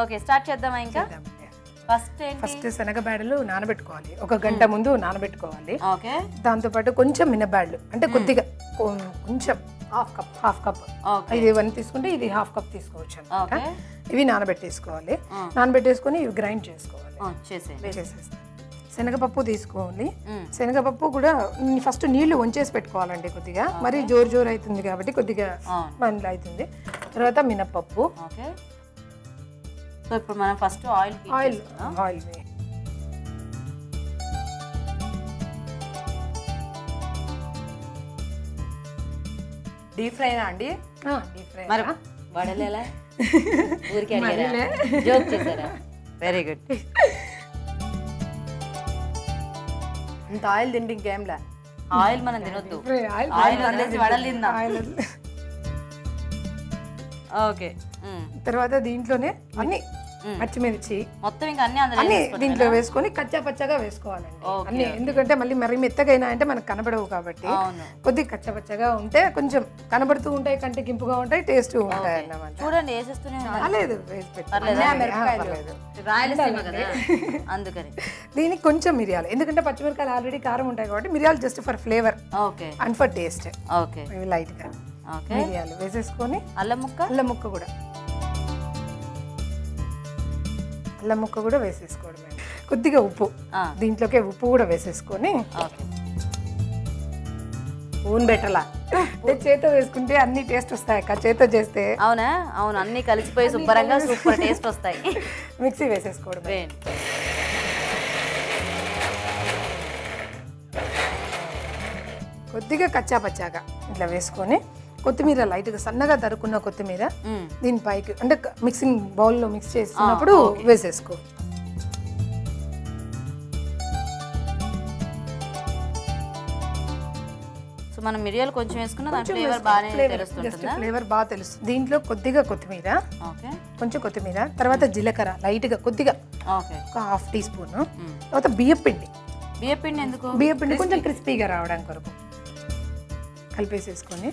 Okay start చేద్దామా ఇంకా first శనగబేడలు నానబెట్టుకోవాలి, 1 గంట ముందు నానబెట్టుకోవాలి. ఓకే దాంతో పాటు కొంచెం మినబ్యాడ్లు అంటే కొద్దిగా కొంచెం హాఫ్ కప్ ఇది 1 తీసుకుంటే ఇది హాఫ్ కప్ తీసుకోవచ్చు అనమాట. ఇవి నానబెట్టేసుకోవాలి. నానబెట్టేసుకొని ఇవి గ్రైండ్ చేసుకోవాలి. చేసేస్తాం. శనగపప్పు తీసుకోవాలి. శనగపప్పు కూడా ఫస్ట్ నీళ్లు వంచేసి పెట్టుకోవాలండి. కొద్దిగా మరి జోరు అవుతుంది కాబట్టి కొద్దిగా మంది అవుతుంది. తర్వాత మినపప్పు. సో ఇప్పుడు మనం ఫస్ట్ ఆయిల్ డీప్ ఫ్రైనా అండి? Deep fry. మరి వడలేలా ఊరికి అడిగారా? జోక్ చేశారా? Very good. ఇంత ఆయిల్ తింటే ఇంకేంలే. ఆయిల్ మనం తినొద్దు, ఆయిల్ వదిలేసి వడలు తిందాం. ఓకే తర్వాత దీంట్లోనే అన్ని పచ్చిమిర్చి మొత్తం ఇంకా అన్ని దీంట్లో వేసుకొని కచ్చా పచ్చగా వేసుకోవాలండి అన్ని. ఎందుకంటే మళ్ళీ మరి మెత్తగైనా అంటే మనకు కనబడవు కాబట్టి కొద్దిగా కచ్చా పచ్చగా ఉంటే కొంచెం కనబడుతూ ఉంటాయి, కంటికి ఇంపుగా ఉంటాయి, టేస్ట్ ఉంటాయి అన్నమాట. చూడండి వేసేస్తూనే లేదు వేసి పెట్టాలి. అందుకని దీనికి కొంచెం మిరియాలు, ఎందుకంటే పచ్చిమిరకాయలు ఆల్రెడీ కారం ఉంటాయి కాబట్టి మిరియాలు just for flavour and for taste. Okay light గా మిరియాలు వేసేసుకొని అల్లం ముక్క కూడా వేసేసుకోవడం. కొద్దిగా ఉప్పు, దీంట్లోకే ఉప్పు కూడా వేసేసుకొని ఊన్ బెటర్లా చేతో వేసుకుంటే అన్ని టేస్ట్ వస్తాయి. చేతో చేస్తే అవునా? అవును, అన్ని కలిసిపోయి శుభ్రంగా సూపర్ టేస్ట్ వస్తాయి. మిక్సీ వేసేసుకోవడం. కొద్దిగా కచ్చా పచ్చాగా ఇట్లా వేసుకొని కొత్తిమీర లైట్గా సన్నగా తరుక్కున్న కొత్తిమీర దీనిపైకి అంటే మిక్సింగ్ బౌల్లో మిక్స్ చేస్తున్నప్పుడు వేసేసుకో. సో మనం మిరియాలు కొంచెం వేసుకున్న దాని ఫ్లేవర్ బాగానే తెలుస్తుంది. ఫ్లేవర్ బాగా తెలుస్తుంది. దీంట్లో కొద్దిగా కొత్తిమీర, కొంచెం కొత్తిమీర, తర్వాత జీలకర్ర లైట్గా కొద్దిగా ఒక 1/2 టీ స్పూన్, తర్వాత బియ్యపిండి. ఎందుకు? బియ్యపిండి కొంచెం క్రిస్పీగా రావడానికి కొరకు కలిపేసేసుకొని.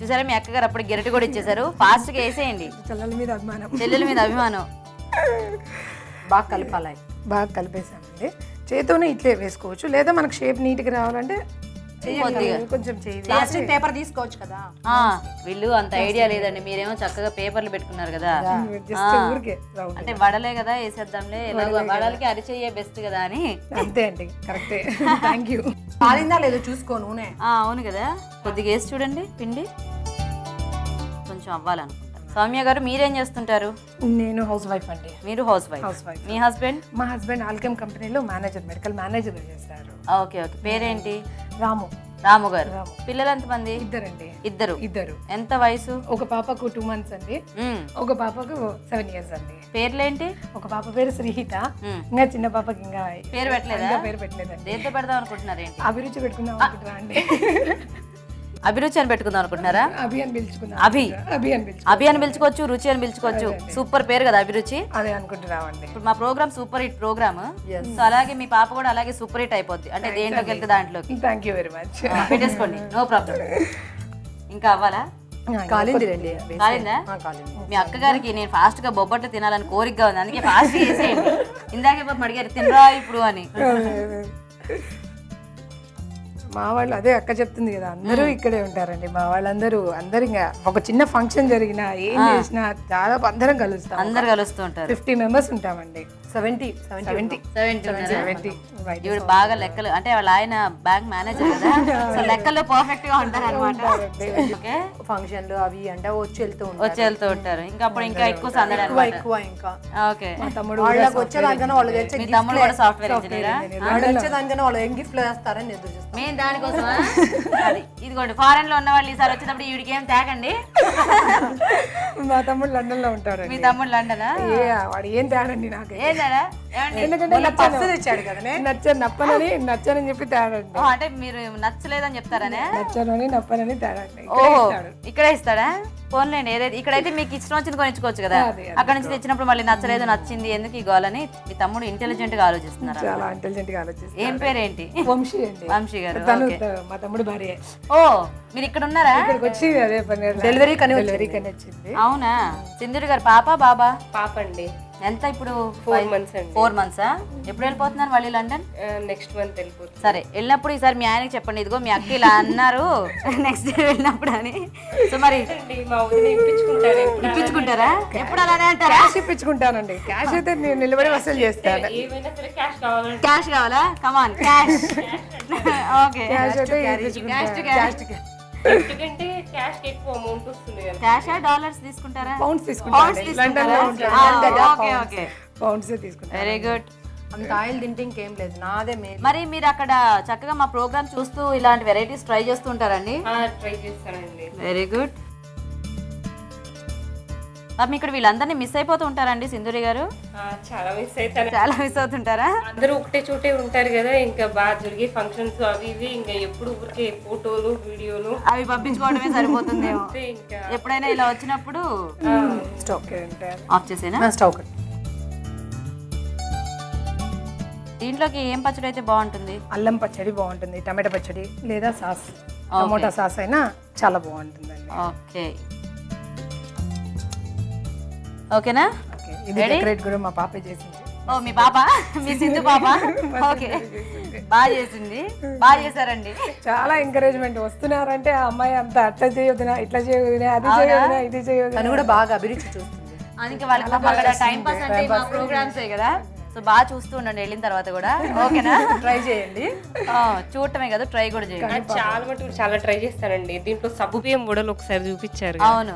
చూసారా మీ అక్కగారు అప్పుడు గెరటి కూడా ఇచ్చేసారు. ఫాస్ట్ గా వేసేయండి. చెల్లెల మీద అభిమానం బాగా కలపాలి. బాగా కలిపేసామండి. చేతోనే ఇట్లే వేసుకోవచ్చు, లేదా మనకు షేప్ నీట్గా రావాలంటే కొంచెం ప్లాస్టిక్ పేపర్ తీసుకోవచ్చు కదా. వీళ్ళు అంత ఐడియా లేదండి, మీరేమో చక్కగా పేపర్లు పెట్టుకున్నారు కదా. అంటే వడలే కదా వేసేద్దాంలే, వడలకి అరిచేయే బెస్ట్ కదా అని. అంతే అండి, కరెక్టే. Thank you. కాలిందా లేదో చూసుకో నూనె. అవును కదా, కొద్దిగా వేసి చూడండి పిండి, కొంచెం అవ్వాలనుకుంటా. సౌమ్య గారు మీరేం చేస్తుంటారు? నేను హౌస్ వైఫ్ అండి. మీరు హౌస్ వైఫ్. మీ హస్బెండ్? మా హస్బెండ్ ఆల్కెమ్ కంపెనీలో మెడికల్ మేనేజర్ చేస్తారు. Okay okay. పేరేంటి? రాము గారు. పిల్లలు ఎంతమంది? ఇద్దరు. ఎంత వయసు? ఒక పాపకు 2 months అండి, ఒక పాపకు 7 years అండి. పేర్లేంటి? ఒక పాప పేరు శ్రీహిత, ఇంకా చిన్న పాపకి ఇంకా పేరు పెట్టలేదండి. దేంతో పెడదాం అనుకుంటున్నారు? ఏంటి అభిరుచి పెట్టుకుందాం అనుకుంటున్నా అండి. అభిరుచి అని పెట్టుకుందాం అనుకుంటున్నారా? అభి అని పిలుచుకోవచ్చు, రుచి అని పిలుచుకోవచ్చు. సూపర్ పేరు కదా అభిరుచి. అదే అనుకుంటున్నామండి. ఇప్పుడు మా program super hit program, so అలాగే మీ పాప కూడా అలాగే సూపర్ హిట్ అయిపోద్ది. అంటే దేంట్లోకి వెళ్తే దాంట్లోకి. Thank you very much. పెట్టేసుకోండి, నో ప్రాబ్లం. ఇంకా అవ్వాలా? కాలిందా? మీ అక్కగారికి నేను ఫాస్ట్ గా బొబ్బట్లు తినాలని కోరికగా ఉంది, అందుకే ఫాస్ట్ చేసేయండి. ఇందాకే పాపం అడిగారు తినరా ఇప్పుడు అని. మా వాళ్ళు అదే అక్క చెప్తుంది కదా, అందరూ ఇక్కడే ఉంటారండి. మా వాళ్ళందరూ ఇంకా ఒక చిన్న ఫంక్షన్ జరిగినా ఏం చేసినా దాదాపు అందరం కలుస్తాం. అందరు కలుస్తూ ఉంటారు. 50 members ఉంటామండి. 70 ఇవి బాగా లెక్కలు, అంటే వాళ్ళ ఆయన బ్యాంక్ మేనేజర్ కదా, సో లెక్కల్లో పర్ఫెక్ట్ గా ఉంటారు అనమాట. ఫంక్షన్లు అవి అంటే వచ్చి వెళ్తూ ఉంటారు. ఇంకా అప్పుడు ఇంకా ఎక్కువ సందడి ఎక్కువ. ఇంకా ఓకే. మా తమ్ముడు వాళ్ళకి వచ్చేదానికన్నా వాళ్ళు మీ తమ్ముడు కూడా సాఫ్ట్వేర్ ఇంజనీరా? వచ్చేదానికన్నా వాళ్ళు ఏం గిఫ్ట్లు వేస్తారని ఎదురు చూస్తాం మేము దానికోసమా. అది ఇదిగోండి, ఫారెన్ లో ఉన్న వాళ్ళు ఈసారి వచ్చేటప్పుడు వీడికి ఏం తేకండి. మా తమ్ముడు లండన్ లో ఉంటాడు. మీ తమ్ముడు లండనా? వాడు ఏం తేడండి నాకు. ఎందుకంటే నచ్చనని చెప్పి తేడండి. అంటే మీరు నచ్చలేదని చెప్తారనే? నచ్చనని నప్పనని తేడండి. ఓహో, ఇక్కడే ఇస్తాడా? పోన్లేండి ఏదైతే ఇక్కడైతే మీకు ఇష్టం వచ్చింది కొనిచ్చుకోవచ్చు కదా, అక్కడ నుంచి తెచ్చినప్పుడు మళ్ళీ నచ్చలేదు నచ్చింది ఎందుకు ఈ గోలని. మీ తమ్ముడు ఇంటెలిజెంట్ గా ఆలోచిస్తున్నారు. చాలా ఇంటెలిజెంట్ గా ఆలోచిస్తారు. ఏం పేరేంటి? వంశీ అండి. వంశీ గారు. తను మా తమ్ముడు భార్య. ఓ మీరు ఇక్కడ ఉన్నారా? ఇక్కడికి వచ్చి అదే పని డెలివరీ కని వచ్చింది. అవునా? సింధూరి గారు పాప బాబా? పాప అండి. ఎంత ఇప్పుడు? 4 months అండి. 4 months. ఎప్పుడు వెళ్ళిపోతున్నారు మళ్ళీ లండన్? నెక్స్ట్ మంత్ వెళ్ళిపోతుంది. సరే వెళ్ళినప్పుడు ఈసారి మీ ఆయనకి చెప్పండి, ఇదిగో మీ అక్క ఇలా అన్నారు నెక్స్ట్ డే వెళ్ళినప్పుడు అని. సో మరి మా ఊరిని ఇప్పించుకుంటారు. ఇప్పించుకుంటారా? ఎప్పుడు అలానే అంటారా? క్యాష్ ఇప్పించుకుంటానండి. క్యాష్ అయితే నేను నిలబడి వసూలు చేస్తాను. ఏమైనా సరే క్యాష్ కావాలంటే. క్యాష్ కావాలా? కమాన్ క్యాష్. ఓకే క్యాష్ అయితే ఇప్పించుకుంటాను. ఎందుకంటే క్యాష్ కి ఎక్కువ అమౌంట్ వస్తుంది కదా. క్యాషా డాలర్స్ తీసుకుంటారా? పౌండ్స్ తీసుకుంటాను. లండన్ లో ఓకే ఓకే పౌండ్స్ తీసుకుంటాను. Very good. అంత ఆయిల్ తింటే ఇంకేం లేదు, నాదే మేలు. మరి మీరు అక్కడ చక్కగా మా ప్రోగ్రామ్ చూస్తూ ఇలాంటి వెరైటీస్ ట్రై చేస్తూ ఉంటారండి? ట్రై చేస్తానండి. Very good. పాపం ఇక్కడ వీళ్ళందరినీ మిస్ అయిపోతూ ఉంటారండి సింధూరి గారు? చాలా మిస్ అవుతాను. చాలా మిస్ అవుతుంటారా? అందరూ ఒకటే చోటే ఉంటారు కదా, ఇంకా బాగా జరిగే ఫంక్షన్స్ అవి ఇవి, ఇంకా ఎప్పుడు ఊరికే ఫోటోలు వీడియోలు అవి పంపించుకోవడమే సరిపోతుందేమో. ఇంకా ఎప్పుడైనా ఇలా వచ్చినప్పుడు స్టవ్ ఆఫ్ చేసేనా? స్టవ్. దీంట్లోకి ఏం పచ్చడి అయితే బాగుంటుంది? అల్లం పచ్చడి బాగుంటుంది, టమాటా పచ్చడి లేదా సాస్, టమోటా సాస్ అయినా చాలా బాగుంటుందండి. ఓకే ఓకేనా? ఇది డెకరేట్ కూడా మా పాప చేసింది. ఓ మీ పాప, మీ సింధు పాప. ఓకే బాగా చేసింది, బాగా చేశారండి. చాలా ఎంకరేజ్మెంట్. వస్తున్నారంటే ఆ అమ్మాయి అంత అట్లా చేయొద్దునా, ఇట్లా చేయొద్దునా, అది చేయొద్దునా, ఇది చేయొద్దునా. తను కూడా బాగా అభిరుచి చూస్తుంది. అందుకే వాళ్ళకి అక్కడ టైం పాస్ అంటే మా ప్రోగ్రామ్సే కదా, సో బాగా చూస్తూ ఉండండి వెళ్ళిన తర్వాత కూడా. ఓకేనా? ట్రై చేయండి. చూడటమే కదా, ట్రై కూడా చేయండి. చాలా మటుకు చాలా ట్రై చేస్తానండి. దీంట్లో సబ్బు బియ్యం వడలు ఒకసారి చూపించారు. అవును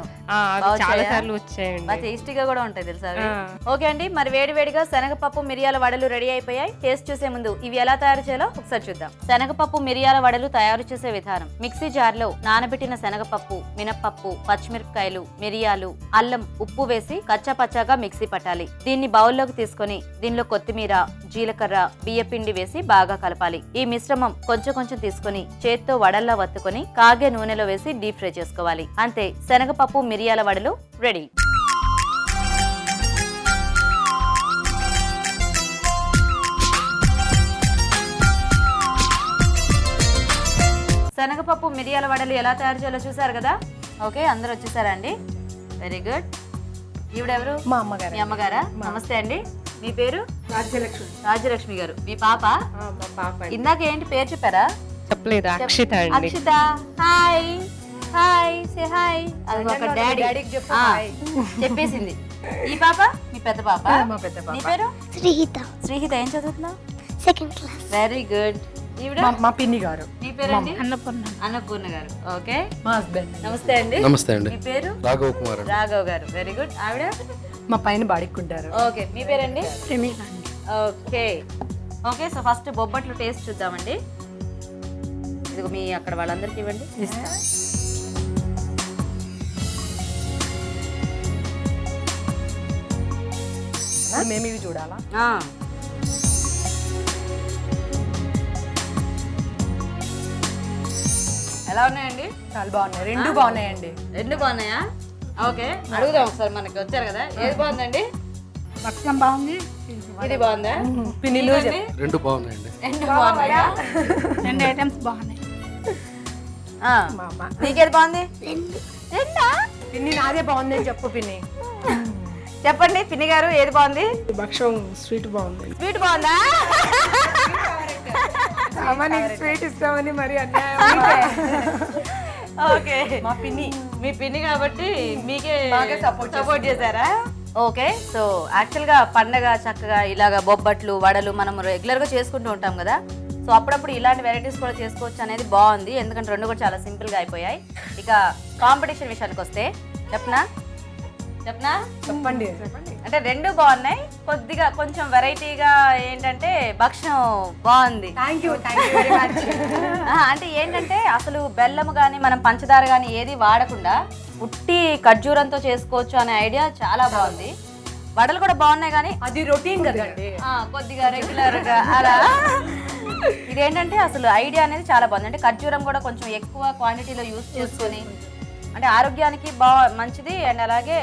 చాలా సార్లు వచ్చాయండి. బాగా టేస్టీగా కూడా ఉంటాయి తెలుసా అవి. ఓకే అండి, మరి వేడివేడిగా శనగపప్పు మిరియాల వడలు రెడీ అయిపోయాయి. టేస్ట్ చూసే ముందు ఇవి ఎలా తయారు చేయాలో ఒకసారి చూద్దాం. శనగపప్పు మిరియాల వడలు తయారు చేసే విధానం. మిక్సీ జార్ లో నానబెట్టిన శనగపప్పు, మినప్పప్పు, పచ్చిమిరపకాయలు, మిరియాలు, అల్లం, ఉప్పు వేసి కచ్చా పచ్చాగా మిక్సీ పట్టాలి. దీన్ని బౌల్లోకి తీసుకొని దీనిలో కొత్తిమీర, జీలకర్ర, బియ్యపిండి వేసి బాగా కలపాలి. ఈ మిశ్రమం కొంచెం కొంచెం తీసుకొని చేత్తో వడల్లా వత్తుకొని కాగే నూనెలో వేసి డీప్ ఫ్రై చేసుకోవాలి. అంతే, శనగపప్పు మిరియాల వడలు రెడీ. శనగపప్పు మిరియాల వడలు ఎలా తయారు చేయాలో చూసారు కదా. ఓకే అందరూ వచ్చేసారా అండి? Very good. ఈవిడెవరు? మా అమ్మగారు. మీ అమ్మగారా? నమస్తే అండి. మీ పేరు? రాజ్యలక్ష్మి. రాజ్యలక్ష్మి గారు. మీ పాప? మా పాప. ఇందాక ఏంటి పేరు చెప్పారా? చెప్పలేదు. అక్షిత అండి. Akshita. Hi hi say hi. అది ఒక డాడీకి చెప్పు హాయ్ చెప్పేసింది. ఈ పాప? మీ పెద్ద పాప? మా పెద్ద పాప. నీ పేరు? శ్రీహిత. శ్రీహిత. ఏం చదువుతున్నావు? 2nd class. Very good. ఈవిడ? మా పిన్ని గారు. మీ పేరండి? అన్నపూర్ణ. అన్నపూర్ణ గారు. ఓకే మా హస్బెండ్. నమస్తే అండి. నమస్తే అండి. మీ పేరు? రాఘవ్ కుమార్. రాఘవ్ గారు. Very good. ఆవిడ? మా పైన బాడుకుంటారు. ఓకే మీ పేరండి? ప్రేమిక అండి. Okay okay. సో ఫస్ట్ బొబ్బట్లు టేస్ట్ చూద్దామండి. ఇదిగో మీ అక్కడ వాళ్ళందరికీ ఇవ్వండి. మేము ఇవి చూడాలా? ఎలా ఉన్నాయండి? చాలా బాగున్నాయి, రెండు బాగున్నాయండి. రెండు బాగున్నాయా? ఓకే అడుగుదాం ఒకసారి, మనకి వచ్చారు కదా. ఏది బాగుందండి? భక్షం బాగుంది. ఇది బాగుందా? పిన్నిలు రెండు బాగున్నాయండి. రెండు బాగున్నాయా? 2 items బాగున్నాయి. నీకేది బాగుంది? రెండా? పిన్ని నాదే బాగుంది అని చెప్పు పిన్ని. చెప్పండి పిన్ని గారు, ఏది బాగుంది? భక్షం స్వీట్ బాగుంది. స్వీట్ బాగుందా? స్వీట్ ఇస్తామని మరి అన్యాయం. ఓకే మా పిన్ని. మీ పిన్ని కాబట్టి మీకే బాగా సపోర్ట్ చేశారా? ఓకే. సో యాక్చువల్గా పండగ చక్కగా ఇలాగ బొబ్బట్లు, వడలు మనం రెగ్యులర్గా చేసుకుంటూ ఉంటాం కదా. సో అప్పుడప్పుడు ఇలాంటి వెరైటీస్ కూడా చేసుకోవచ్చు అనేది బాగుంది, ఎందుకంటే రెండు కూడా చాలా సింపుల్గా అయిపోయాయి. ఇక కాంపిటీషన్ విషయానికి వస్తే చెప్పనా? చెప్పండి. అంటే రెండు బాగున్నాయి, కొద్దిగా కొంచెం వెరైటీగా ఏంటంటే భక్షం బాగుంది. Thank you very much. అంటే ఏంటంటే అసలు బెల్లం కానీ మనం పంచదార కానీ ఏది వాడకుండా ఉట్టి ఖర్జూరంతో చేసుకోవచ్చు అనే ఐడియా చాలా బాగుంది. వడలు కూడా బాగున్నాయి కానీ అది రొటీన్ కదండి, కొద్దిగా రెగ్యులర్ గా అలా. ఇదేంటంటే అసలు ఐడియా అనేది చాలా బాగుంది. అంటే ఖర్జూరం కూడా కొంచెం ఎక్కువ క్వాంటిటీలో యూస్ చేసుకొని అంటే ఆరోగ్యానికి మంచిది అండ్ అలాగే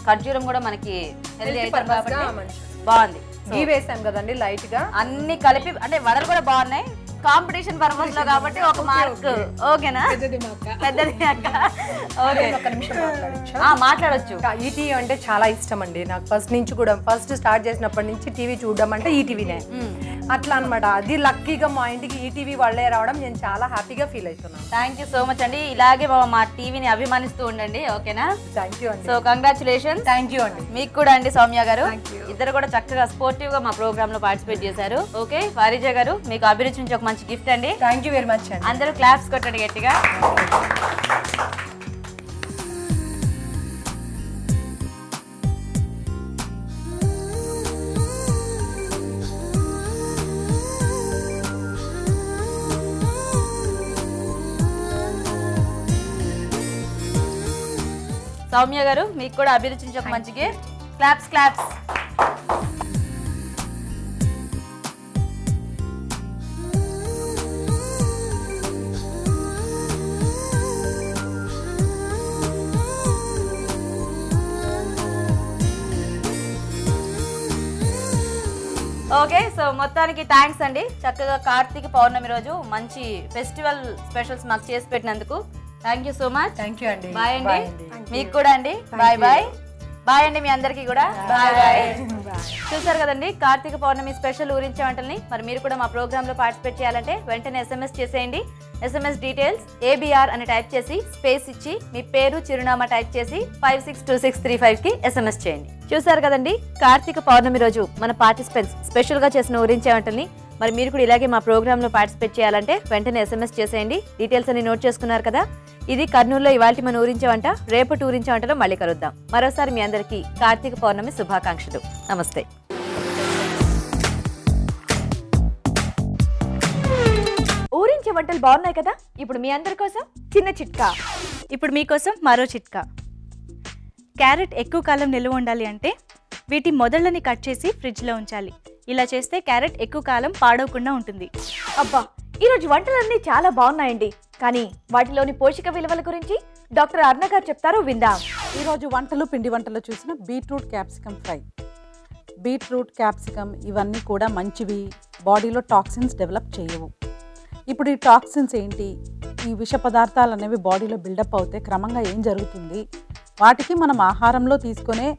ఖర్జూరం కూడా మనకి హెల్తీ అవుతాం కాబట్టి బాగుంది. గీ వేసాం కదండి లైట్ గా, అన్ని కలిపి అంటే వడలు కూడా బాగున్నాయి. కాంపిటీషన్ పర్పస్ లో కాబట్టి ఒక మార్క్. ఓకేనా? పెద్దది అక్క. ఓకే, ఒక నిమిషం మాట్లాడొచ్చా? మాట్లాడొచ్చు. ఈటీవీ అంటే చాలా ఇష్టం అండి నాకు. ఫస్ట్ నుంచి కూడా, ఫస్ట్ స్టార్ట్ చేసినప్పటి నుంచి టీవీ చూడడం అంటే ఈటీవీనే. అట్లా అనమాట. అది లక్కీగా మా ఇంటికి ఈటీవీ వాళ్ళే రావడం నేను చాలా హ్యాపీగా ఫీల్ అవుతున్నాను. థ్యాంక్ యూ సో మచ్ అండి. ఇలాగే మా టీవీని అభిమానిస్తూ ఉండండి. ఓకేనా? థ్యాంక్ యూ అండి. So congratulation. థ్యాంక్ యూ అండి. మీకు కూడా అండి సౌమ్య గారు, ఇద్దరు కూడా చక్కగా స్పోర్టివ్ గా మా ప్రోగ్రామ్ లో పార్టిసిపేట్ చేశారు. ఓకే, ఫారిజ గారు మీకు అభిరుచి నుంచి ఒక మంచి గిఫ్ట్ అండి. థ్యాంక్ యూ వెరీ మచ్ అండి. అందరూ క్లాప్స్ కొట్టండి గట్టిగా. సౌమ్య గారు మీకు కూడా అభిరుచి నుంచి ఒక మంచి gift. Claps claps. Okay, so మొత్తానికి థ్యాంక్స్ అండి. చక్కగా కార్తీక పౌర్ణమి రోజు మంచి ఫెస్టివల్ స్పెషల్స్ మాకు చేసి పెట్టినందుకు thank you so much. Thank you అండి. బాయ్ అండి. మీకు కూడా అండి. Bye bye. బాయ్ అండి మీ అందరికీ కూడా. Bye bye. చూసారు కదండి కార్తీక పౌర్ణమి స్పెషల్ ఊరించే వంటల్ని. మరి మీరు కూడా మా ప్రోగ్రామ్ లో పార్టిసిపేట్ చేయాలంటే వెంటనే SMS చేసేయండి. SMS డీటెయిల్స్ ABR అని టైప్ చేసి స్పేస్ ఇచ్చి మీ పేరు చిరునామా టైప్ చేసి 562635 కి SMS చేయండి. చూసారు కదండి కార్తీక పౌర్ణమి రోజు మన పార్టిసిపెంట్స్ స్పెషల్ గా చేసిన ఊరించే వంటల్ని. మరి మీరు కూడా ఇలాగే మా ప్రోగ్రామ్ లో పార్టిసిపేట్ చేయాలంటే వెంటనే SMS చేసేయండి. డీటెయిల్స్ అన్ని నోట్ చేసుకున్నారు కదా. ఇది కర్నూలులో ఇవాల్టి మన ఊరించే వంట. రేపటి ఊరించే వంటలో మళ్ళీ కలుద్దాం. మరోసారి మీ అందరికీ కార్తీక పౌర్ణమి శుభాకాంక్షలు. నమస్తే. ఊరించే వంటలు బాగున్నాయి కదా. ఇప్పుడు మీ అందరి కోసం చిన్న చిట్కా. ఇప్పుడు మీకోసం మరో చిట్కా. క్యారెట్ ఎక్కువ కాలం నిల్వ ఉండాలి అంటే వీటి మొదళ్ళని కట్ చేసి ఫ్రిడ్జ్లో ఉంచాలి. ఇలా చేస్తే క్యారెట్ ఎక్కువ కాలం పాడవకుండా ఉంటుంది. అబ్బా, ఈరోజు వంటలన్నీ చాలా బాగున్నాయండి. కానీ వాటిలోని పోషక విలువల గురించి డాక్టర్ అర్ణ గారు చెప్తారు, విందాం. ఈరోజు వంటలు పిండి వంటలు చూసిన beetroot capsicum fry. Beetroot capsicum ఇవన్నీ కూడా మంచివి, బాడీలో టాక్సిన్స్ డెవలప్ చేయవు. ఇప్పుడు ఈ టాక్సిన్స్ ఏంటి, ఈ విష పదార్థాలు అనేవి బాడీలో బిల్డప్ అవుతే క్రమంగా ఏం జరుగుతుంది, వాటికి మనం ఆహారంలో తీసుకునే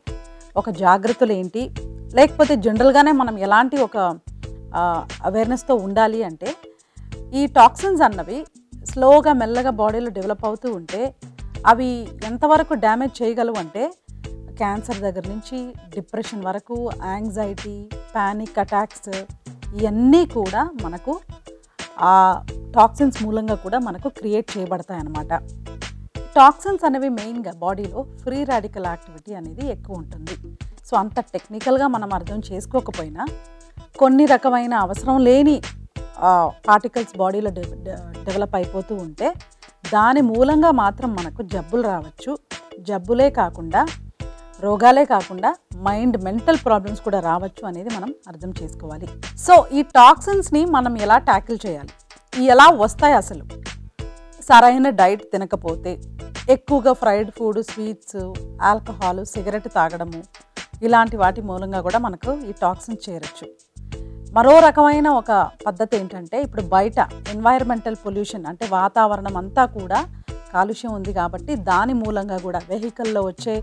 ఒక జాగ్రత్తలు ఏంటి, లేకపోతే జనరల్గానే మనం ఎలాంటి ఒక అవేర్నెస్తో ఉండాలి అంటే, ఈ టాక్సిన్స్ అన్నవి స్లోగా మెల్లగా బాడీలో డెవలప్ అవుతూ ఉంటే అవి ఎంతవరకు డ్యామేజ్ చేయగలవు అంటే క్యాన్సర్ దగ్గర నుంచి డిప్రెషన్ వరకు, యాంగ్జైటీ, ప్యానిక్ అటాక్స్, ఇవన్నీ కూడా మనకు ఆ టాక్సిన్స్ మూలంగా కూడా మనకు క్రియేట్ చేయబడతాయి అన్నమాట. టాక్సిన్స్ అనేవి మెయిన్గా బాడీలో ఫ్రీ రాడికల్ యాక్టివిటీ అనేది ఎక్కువ ఉంటుంది. సో అంత టెక్నికల్గా మనం అర్థం చేసుకోకపోయినా కొన్ని రకమైన అవసరం లేని పార్టికల్స్ బాడీలో డెవలప్ అయిపోతూ ఉంటే దాని మూలంగా మాత్రం మనకు జబ్బులు రావచ్చు. జబ్బులే కాకుండా, రోగాలే కాకుండా మెంటల్ ప్రాబ్లమ్స్ కూడా రావచ్చు అనేది మనం అర్థం చేసుకోవాలి. సో ఈ టాక్సిన్స్ని మనం ఎలా ట్యాకిల్ చేయాలి, ఎలా వస్తాయి అసలు? సరైన డైట్ తినకపోతే, ఎక్కువగా fried food, sweets, alcohol, cigarette తాగడము, ఇలాంటి వాటి మూలంగా కూడా మనకు ఈ టాక్సిన్స్ చేరచ్చు. మరో రకమైన ఒక పద్ధతి ఏంటంటే, ఇప్పుడు బయట ఎన్వైరన్మెంటల్ పొల్యూషన్ అంటే వాతావరణం అంతా కూడా కాలుష్యం ఉంది కాబట్టి దాని మూలంగా కూడా వెహికల్లో వచ్చే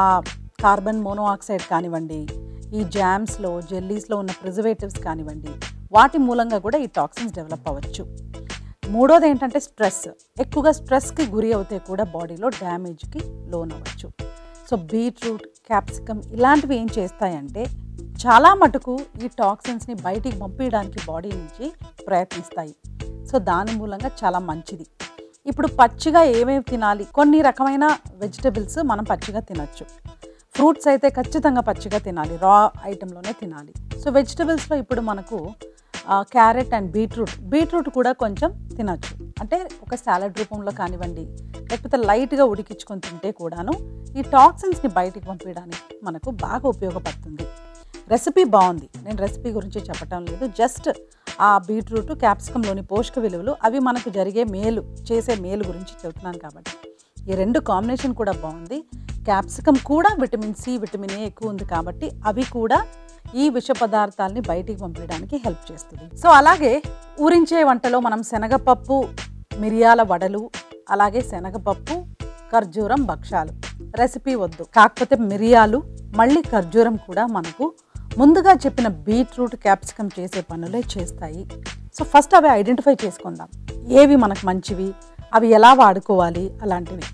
ఆ కార్బన్ మోనోఆక్సైడ్ కానివ్వండి, ఈ జామ్స్లో, జెల్లీస్లో ఉన్న ప్రిజర్వేటివ్స్ కానివ్వండి, వాటి మూలంగా కూడా ఈ టాక్సిన్స్ డెవలప్ అవ్వచ్చు. మూడోది ఏంటంటే స్ట్రెస్. ఎక్కువగా స్ట్రెస్కి గురి అవుతే కూడా బాడీలో డ్యామేజ్కి లోన్ అవ్వచ్చు. సో బీట్రూట్, క్యాప్సికమ్ ఇలాంటివి ఏం చేస్తాయంటే చాలా మటుకు ఈ టాక్సిన్స్ని బయటికి పంపించడానికి బాడీ నుంచి ప్రయత్నిస్తాయి. సో దాని మూలంగా చాలా మంచిది. ఇప్పుడు పచ్చిగా ఏమేమి తినాలి, కొన్ని రకమైన వెజిటబుల్స్ మనం పచ్చిగా తినచ్చు. ఫ్రూట్స్ అయితే ఖచ్చితంగా పచ్చిగా తినాలి, రా ఐటెంలోనే తినాలి. సో వెజిటబుల్స్లో ఇప్పుడు మనకు క్యారెట్ అండ్ బీట్రూట్ కూడా కొంచెం తినచ్చు. అంటే ఒక సాలడ్ రూపంలో కానివ్వండి, లేకపోతే లైట్గా ఉడికించుకొని తింటే కూడాను ఈ టాక్సిన్స్ని బయటికి పంపించడానికి మనకు బాగా ఉపయోగపడుతుంది. రెసిపీ బాగుంది, నేను రెసిపీ గురించి చెప్పటం లేదు, జస్ట్ ఆ బీట్రూట్, క్యాప్సికంలోని పోషక విలువలు అవి మనకు జరిగే మేలు, చేసే మేలు గురించి చెబుతున్నాను. కాబట్టి ఈ రెండు కాంబినేషన్ కూడా బాగుంది. క్యాప్సికమ్ కూడా విటమిన్ సి, విటమిన్ ఏ ఎక్కువ ఉంది కాబట్టి అవి కూడా ఈ విష పదార్థాలని బయటికి పంపించడానికి హెల్ప్ చేస్తుంది. సో అలాగే ఊరించే వంటలో మనం శనగపప్పు మిరియాల వడలు, అలాగే శనగపప్పు ఖర్జూరం భక్షాలు రెసిపీ వద్దు, కాకపోతే మిరియాలు మళ్ళీ ఖర్జూరం కూడా మనకు ముందుగా చెప్పిన బీట్రూట్ క్యాప్సికమ్ చేసే పనులే చేస్తాయి. సో ఫస్ట్ అవి ఐడెంటిఫై చేసుకుందాం, ఏవి మనకు మంచివి, అవి ఎలా వాడుకోవాలి అలాంటివి.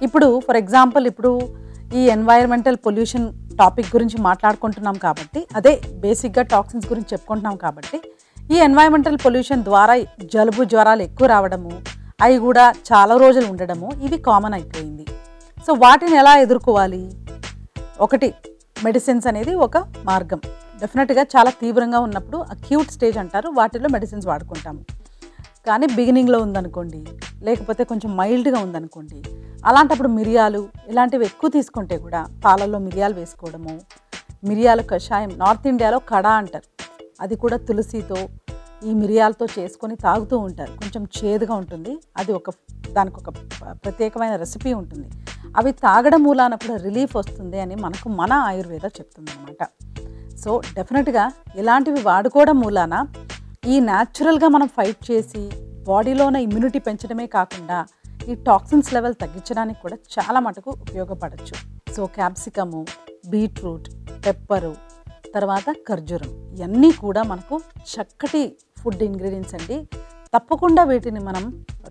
ఇప్పుడు ఫర్ ఎగ్జాంపుల్ ఇప్పుడు ఈ ఎన్వైరన్మెంటల్ పొల్యూషన్ టాపిక్ గురించి మాట్లాడుకుంటున్నాం కాబట్టి, అదే బేసిక్గా టాక్సిన్స్ గురించి చెప్పుకుంటున్నాం కాబట్టి, ఈ ఎన్వైరన్మెంటల్ పొల్యూషన్ ద్వారా జలుబు జ్వరాలు ఎక్కువ రావడము, అవి కూడా చాలా రోజులు ఉండడము ఇవి కామన్ అయిపోయింది. సో వాటిని ఎలా ఎదుర్కోవాలి? ఒకటి మెడిసిన్స్ అనేది ఒక మార్గం. డెఫినెట్గా చాలా తీవ్రంగా ఉన్నప్పుడు అక్యూట్ స్టేజ్ అంటారు, వాటిలో మెడిసిన్స్ వాడుకుంటాము. కానీ బిగినింగ్లో ఉందనుకోండి, లేకపోతే కొంచెం మైల్డ్గా ఉందనుకోండి, అలాంటప్పుడు మిరియాలు ఇలాంటివి ఎక్కువ తీసుకుంటే కూడా పాలల్లో మిరియాలు వేసుకోవడము, మిరియాల కషాయం నార్త్ ఇండియాలో కడా అంటారు, అది కూడా తులసితో ఈ మిరియాలతో చేసుకొని తాగుతూ ఉంటారు. కొంచెం చేదుగా ఉంటుంది, అది దానికి ఒక ప్రత్యేకమైన రెసిపీ ఉంటుంది. అవి తాగడం మూలాన కూడా రిలీఫ్ వస్తుంది అని మనకు మన ఆయుర్వేద చెప్తుంది అన్నమాట. సో డెఫినెట్గా ఇలాంటివి వాడుకోవడం మూలాన ఈ న్యాచురల్గా మనం ఫైట్ చేసి బాడీలోన ఇమ్యూనిటీ పెంచడమే కాకుండా ఈ టాక్సిన్స్ లెవెల్ తగ్గించడానికి కూడా చాలా మటుకు ఉపయోగపడచ్చు. సో క్యాప్సికము, బీట్రూట్, పెప్పరు, తర్వాత ఖర్జూరం ఇవన్నీ కూడా మనకు చక్కటి ఫుడ్ ఇంగ్రీడియంట్స్ అండి. తప్పకుండా వీటిని మనం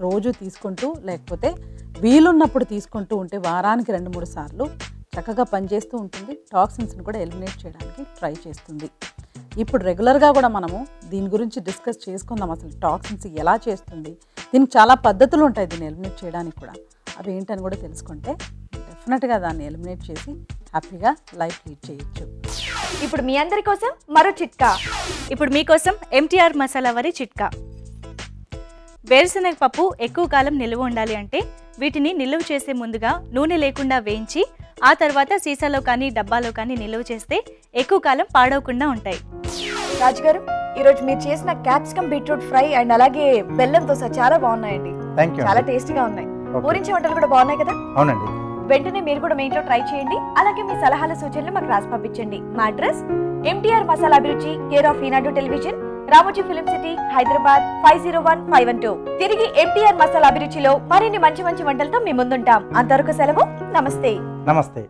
రోజు తీసుకుంటూ లేకపోతే వీలున్నప్పుడు తీసుకుంటూ ఉంటే వారానికి 2-3 సార్లు చక్కగా పనిచేస్తూ ఉంటుంది. టాక్సిన్స్ని కూడా ఎలిమినేట్ చేయడానికి ట్రై చేస్తుంది. ఇప్పుడు రెగ్యులర్గా కూడా మనము దీని గురించి డిస్కస్ చేసుకుందాం, అసలు టాక్సిన్స్ ఎలా చేస్తుంది, దీనికి చాలా పద్ధతులు ఉంటాయి దీన్ని ఎలిమినేట్ చేయడానికి కూడా. అవి ఏంటని కూడా తెలుసుకుంటే డెఫినెట్గా దాన్ని ఎలిమినేట్ చేసి హ్యాపీగా లైఫ్ లీడ్ చేయొచ్చు. ఇప్పుడు మీ అందరి కోసం మరో చిట్కా. ఇప్పుడు మీకోసం ఎంటీఆర్ మసాలా వరి చిట్కా. వేరుశనగ పప్పు ఎక్కువ కాలం నిల్వ ఉండాలి అంటే వీటిని నిల్వ చేసే ముందుగా నూనె లేకుండా వేయించి ఆ తర్వాత సీసాలో కానీ డబ్బాలో కానీ నిల్వ చేస్తే ఎక్కువ కాలం పాడవకుండా ఉంటాయి. రాజుగారు, ఈరోజు మీరు చేసిన క్యాప్సికమ్ బీట్రూట్ ఫ్రై అండ్ అలాగే బెల్లం దోశ చాలా బాగున్నాయండి. చాలా టేస్టీగా ఉన్నాయి. ఊరించే వంటలు కూడా బాగున్నాయి కదా? అవునండి. వెంటనే మీరు కూడా మీ ఇంట్లో ట్రై చేయండి. అలాగే మీ సలహాల సూచనలు మాకు రాసి పంపించండి. మా అడ్రస్ ఎంటీఆర్ మసాలా అభిరుచి, care of Eenadu television, Ramoji film city, Hyderabad 501512. తిరిగి ఎంటీఆర్ మసాలా అభిరుచిలో మరిన్ని మంచి మంచి వంటలతో మీ ముందుంటాం. అంతవరకు సెలవు. నమస్తే. నమస్తే.